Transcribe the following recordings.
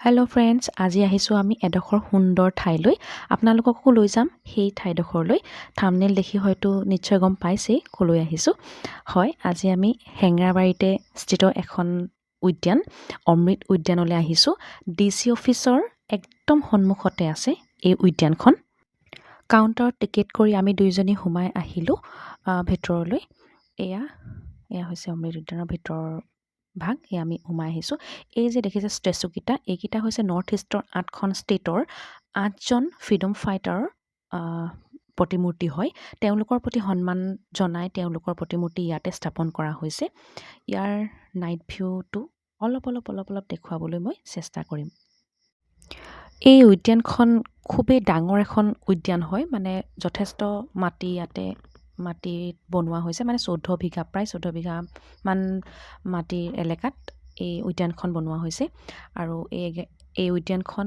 Hello' friends, আজি আহিছোঁ আমি এডোখৰ সুন্দৰ ঠাইলৈ। আপোনালোককো লৈ যাম সেই ঠাইডোখৰলৈ। থাম্বনেইল দেখি হয়তো নিশ্চয় গম পাইছেই ক'লৈ আহিছোঁ। হয়, আজি আমি হেঙেৰাবাৰীতে স্থিত এখন উদ্যান, অমৃত উদ্যানলৈ আহিছোঁ। DC অফিচৰ একদম সন্মুখতে আছে এই উদ্যানখন। কাউণ্টাৰত টিকেট কৰি আমি দুয়োজনী সোমাই আহিলোঁ ভিতৰলৈ। এয়া হৈছে অমৃত উদ্যানৰ ভিতৰৰ ভাগ। এয়া আমি সোমাই আহিছোঁ। এই যে দেখিছে ষ্টেচুকেইটা, এইকেইটা হৈছে নৰ্থ ইষ্টৰ 8খন ষ্টেটৰ 8জন ফ্ৰীডম ফাইটাৰৰ প্ৰতিমূৰ্তি হয়। তেওঁলোকৰ প্ৰতি সন্মান জনাই তেওঁলোকৰ প্ৰতিমূৰ্তি ইয়াতে স্থাপন কৰা হৈছে। ইয়াৰ নাইট ভিউটো অলপ দেখুৱাবলৈ মই চেষ্টা কৰিম। এই উদ্যানখন খুবেই ডাঙৰ এখন উদ্যান হয়, মানে যথেষ্ট মাটি ইয়াতে মাটিত বনোৱা হৈছে, মানে 14 বিঘা, প্ৰায় 14 বিঘামান মাটিৰ এলেকাত এই উদ্যানখন বনোৱা হৈছে। আৰু এই উদ্যানখন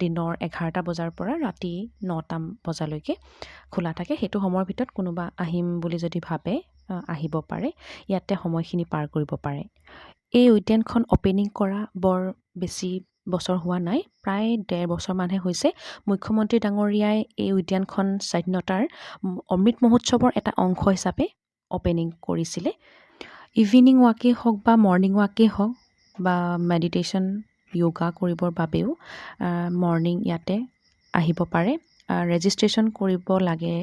দিনৰ 11টা বজাৰ পৰা ৰাতি 9টা বজালৈকে খোলা থাকে। সেইটো সময়ৰ ভিতৰত কোনোবা আহিম বুলি যদি ভাবে আহিব পাৰে, ইয়াতে সময়খিনি পাৰ কৰিব পাৰে। এই উদ্যানখন অ'পেনিং কৰা বৰ বেছি বছৰ হোৱা নাই, প্ৰায় 1.5 বছৰমানহে হৈছে। মুখ্যমন্ত্ৰী ডাঙৰীয়াই এই উদ্যানখন স্বাধীনতাৰ অমৃত মহোৎসৱৰ এটা অংশ হিচাপে অ'পেনিং কৰিছিলে। ইভিনিং ৱাকেই হওক বা মৰ্ণিং ৱাকেই হওক বা মেডিটেশ্যন য়োগা কৰিবৰ বাবেও মৰ্ণিং ইয়াতে আহিব পাৰে। ৰেজিষ্ট্ৰেশ্যন কৰিব লাগে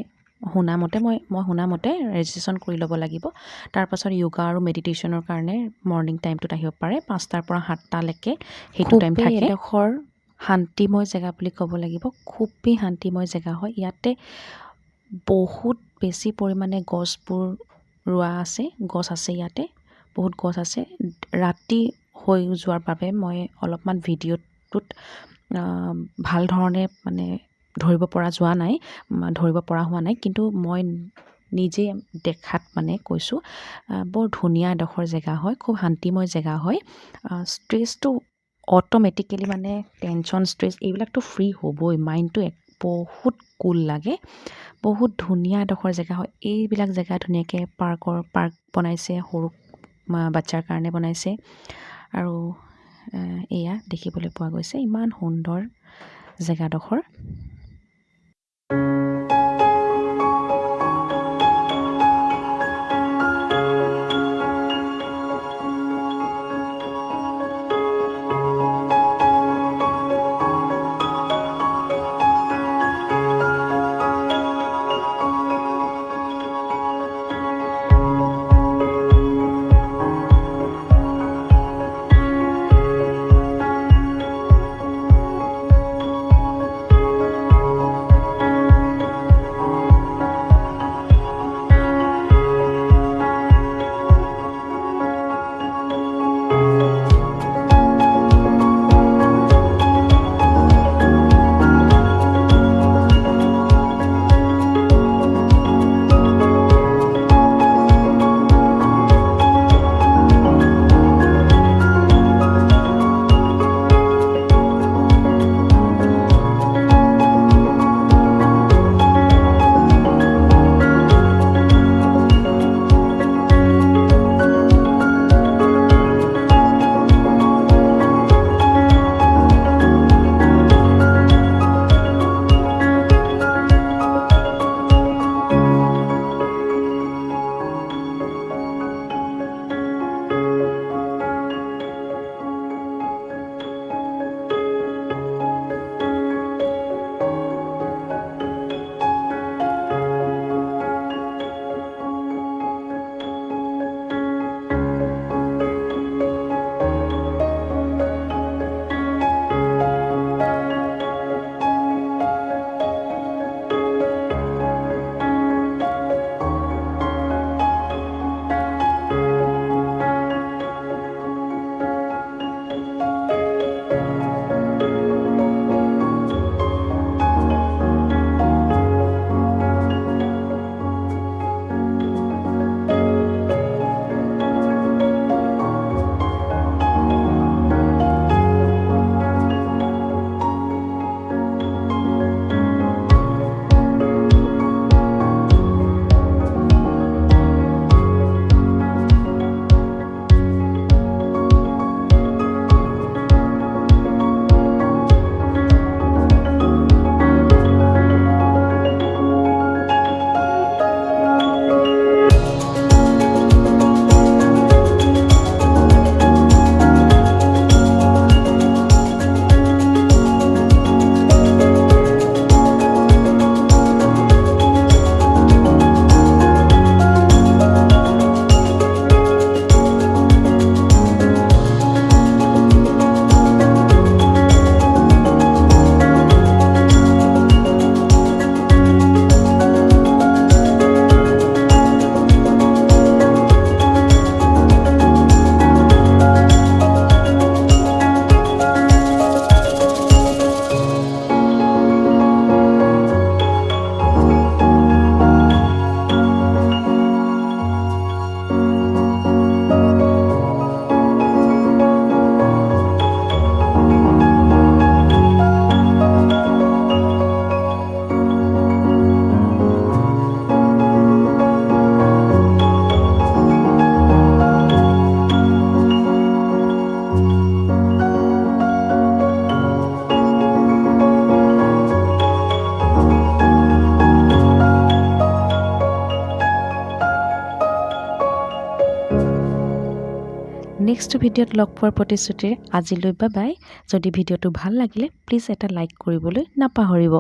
শুনামতে, মই শুনামতে ৰেজিষ্ট্ৰেশ্যন কৰি ল'ব লাগিব। তাৰপাছত য়োগা আৰু মেডিটেশ্যনৰ কাৰণে মৰ্ণিং টাইমটোত আহিব পাৰে। 5টাৰ পৰা 7টালৈকে সেইটো টাইম থাকে। এডোখৰ শান্তিময় জেগা বুলি ক'ব লাগিব, খুবেই শান্তিময় জেগা হয়। ইয়াতে বহুত বেছি পৰিমাণে গছবোৰ ৰোৱা আছে, গছ আছে ইয়াতে, বহুত গছ আছে। ৰাতি হৈ যোৱাৰ বাবে মই অলপমান ভিডিঅ'টোত ভাল ধৰণে মানে ধৰিব পৰা হোৱা নাই, কিন্তু মই নিজে দেখাত মানে কৈছোঁ বৰ ধুনীয়া এডোখৰ জেগা হয়, খুব শান্তিময় জেগা হয়। ষ্ট্ৰেছটো অট'মেটিকেলি মানে টেনশ্যন ষ্ট্ৰেছ এইবিলাকতো ফ্ৰী হ'বই, মাইণ্ডটো বহুত কুল লাগে। বহুত ধুনীয়া এডোখৰ জেগা হয়। এইবিলাক জেগা ধুনীয়াকৈ পাৰ্ক বনাইছে, সৰু বাচ্ছাৰ কাৰণে বনাইছে। আৰু এয়া দেখিবলৈ পোৱা গৈছে, ইমান সুন্দৰ জেগাডোখৰ। নেক্সট ভিডিঅ'ত লগ পোৱাৰ প্ৰতিশ্ৰুতিৰে আজিলৈ বাই বাই। যদি ভিডিঅ'টো ভাল লাগিলে প্লিজ এটা লাইক কৰিবলৈ নাপাহৰিব।